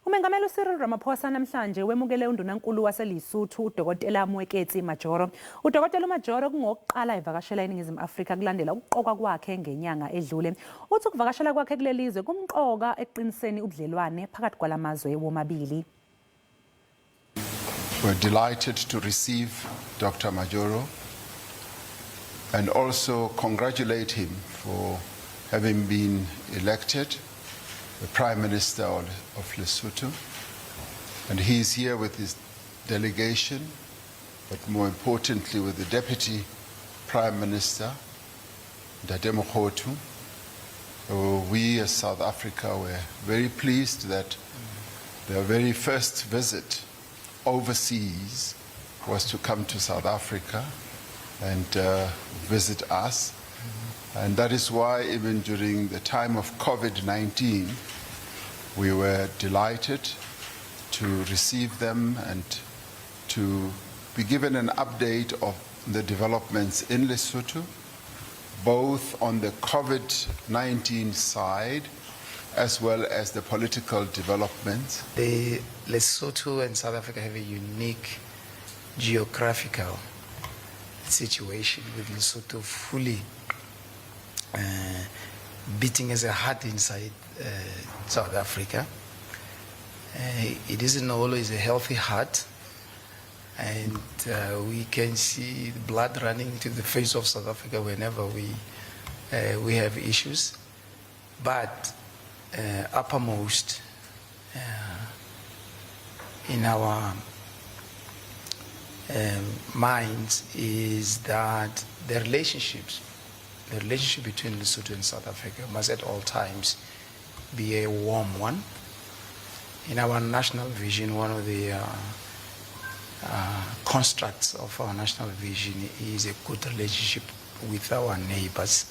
UMengameli uRamaphosa namhlanje wemukele uNdunankulu waseLesotho uDokotela Moeketsi Majoro. uDokotela uMojoro kungokokuqala evakashela eNingizimu Afrika kulandela ukuqokwa kwakhe ngenyanga edlule. Uthi ukuvakashela kwakhe kulelizwe kumqoka ekuqiniseni ubudlelwane phakathi kwamalamazwe womabili. We're delighted to receive Dr. Majoro and also congratulate him for having been elected the Prime Minister of Lesotho. And he is here with his delegation, but more importantly with the Deputy Prime Minister, Ntate Moeketsi. We as South Africa were very pleased that their very first visit overseas was to come to South Africa and visit us. And that is why even during the time of COVID-19, we were delighted to receive them and to be given an update of the developments in Lesotho, both on the COVID-19 side as well as the political developments. The Lesotho and South Africa have a unique geographical situation, with Lesotho fully beating as a heart inside South Africa. It isn't always a healthy heart, and we can see the blood running to the face of South Africa whenever we have issues. But uppermost in our minds is that the relationship between Lesotho and South Africa must at all times be a warm one. In our national vision, one of the constructs of our national vision is a good relationship with our neighbors.